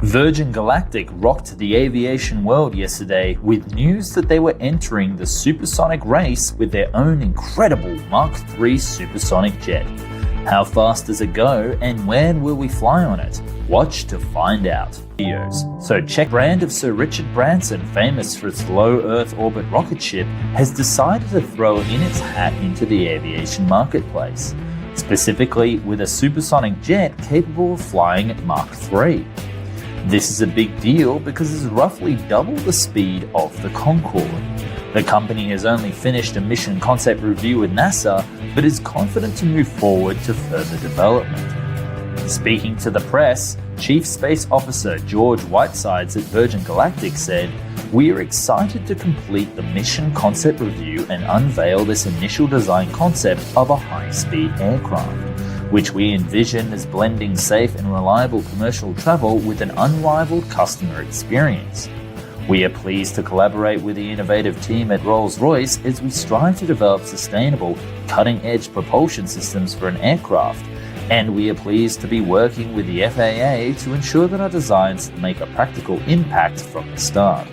Virgin Galactic rocked the aviation world yesterday with news that they were entering the supersonic race with their own incredible Mach 3 supersonic jet. How fast does it go and when will we fly on it? Watch to find out. So Czech brand of Sir Richard Branson, famous for its low Earth orbit rocket ship, has decided to throw in its hat into the aviation marketplace, specifically with a supersonic jet capable of flying at Mach 3. This is a big deal because it's roughly double the speed of the Concorde. The company has only finished a mission concept review with NASA, but is confident to move forward to further development. Speaking to the press, Chief Space Officer George Whitesides at Virgin Galactic said, "We are excited to complete the mission concept review and unveil this initial design concept of a high-speed aircraft, which we envision as blending safe and reliable commercial travel with an unrivaled customer experience. We are pleased to collaborate with the innovative team at Rolls-Royce as we strive to develop sustainable, cutting-edge propulsion systems for an aircraft, and we are pleased to be working with the FAA to ensure that our designs make a practical impact from the start.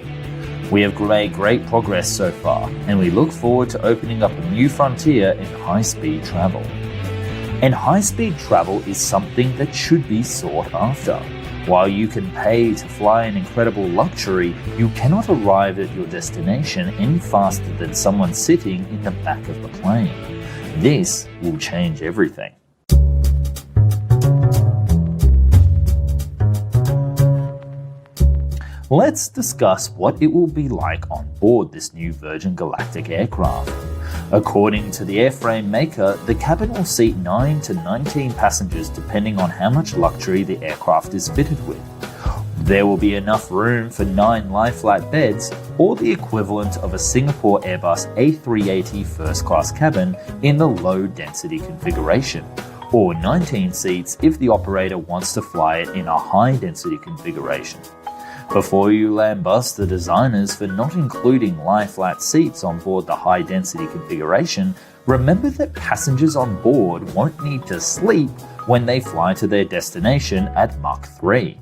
We have made great progress so far, and we look forward to opening up a new frontier in high-speed travel." And high-speed travel is something that should be sought after. While you can pay to fly an incredible luxury, you cannot arrive at your destination any faster than someone sitting in the back of the plane. This will change everything. Let's discuss what it will be like on board this new Virgin Galactic aircraft. According to the airframe maker, the cabin will seat 9 to 19 passengers depending on how much luxury the aircraft is fitted with. There will be enough room for 9 lie-flat beds, or the equivalent of a Singapore Airbus A380 first-class cabin in the low-density configuration, or 19 seats if the operator wants to fly it in a high-density configuration. Before you lambast the designers for not including lie-flat seats on board the high-density configuration, remember that passengers on board won't need to sleep when they fly to their destination at Mach 3.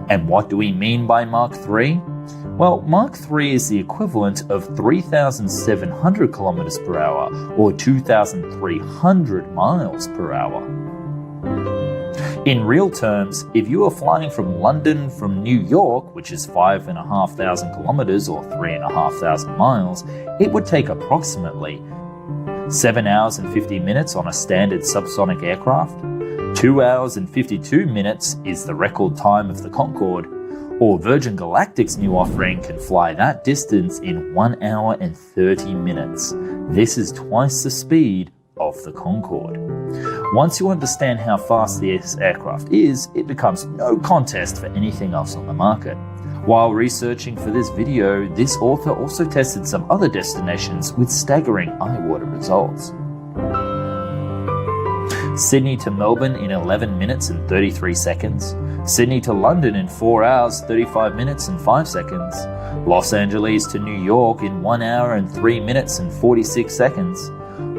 And what do we mean by Mach 3? Well, Mach 3 is the equivalent of 3,700 kilometers per hour or 2,300 miles per hour. In real terms, if you are flying from London from New York, which is 5,500 kilometers or 3,500 miles, it would take approximately 7 hours and 50 minutes on a standard subsonic aircraft, 2 hours and 52 minutes is the record time of the Concorde, or Virgin Galactic's new offering can fly that distance in 1 hour and 30 minutes. This is twice the speed of the Concorde. Once you understand how fast this aircraft is, it becomes no contest for anything else on the market. While researching for this video, this author also tested some other destinations with staggering eye-water results. Sydney to Melbourne in 11 minutes and 33 seconds, Sydney to London in 4 hours, 35 minutes and 5 seconds, Los Angeles to New York in 1 hour and 3 minutes and 46 seconds,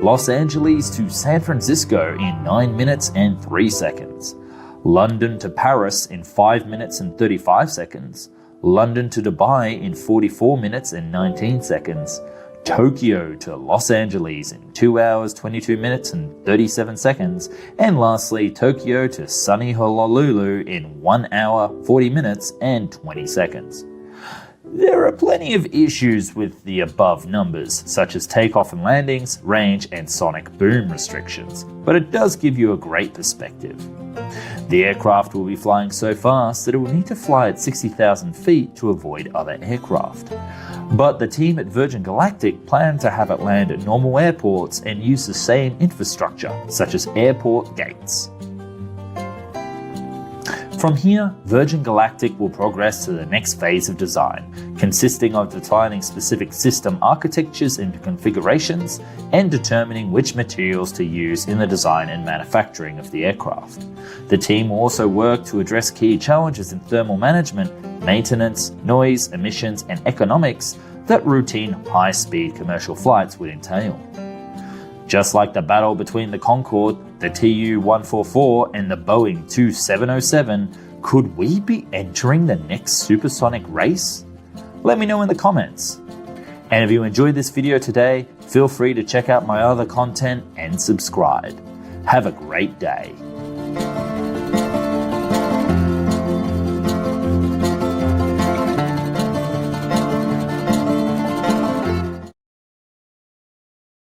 Los Angeles to San Francisco in 9 minutes and 3 seconds, London to Paris in 5 minutes and 35 seconds, London to Dubai in 44 minutes and 19 seconds, Tokyo to Los Angeles in 2 hours, 22 minutes and 37 seconds, and lastly Tokyo to sunny Honolulu in 1 hour, 40 minutes and 20 seconds. There are plenty of issues with the above numbers, such as takeoff and landings, range, and sonic boom restrictions, but it does give you a great perspective. The aircraft will be flying so fast that it will need to fly at 60,000 feet to avoid other aircraft. But the team at Virgin Galactic plan to have it land at normal airports and use the same infrastructure, such as airport gates. From here, Virgin Galactic will progress to the next phase of design, consisting of defining specific system architectures and configurations, and determining which materials to use in the design and manufacturing of the aircraft. The team will also work to address key challenges in thermal management, maintenance, noise, emissions, and economics that routine high-speed commercial flights would entail. Just like the battle between the Concorde, the Tu-144, and the Boeing 2707, Could we be entering the next supersonic race? Let me know in the comments. And if you enjoyed this video today, feel free to check out my other content and subscribe. Have a great day.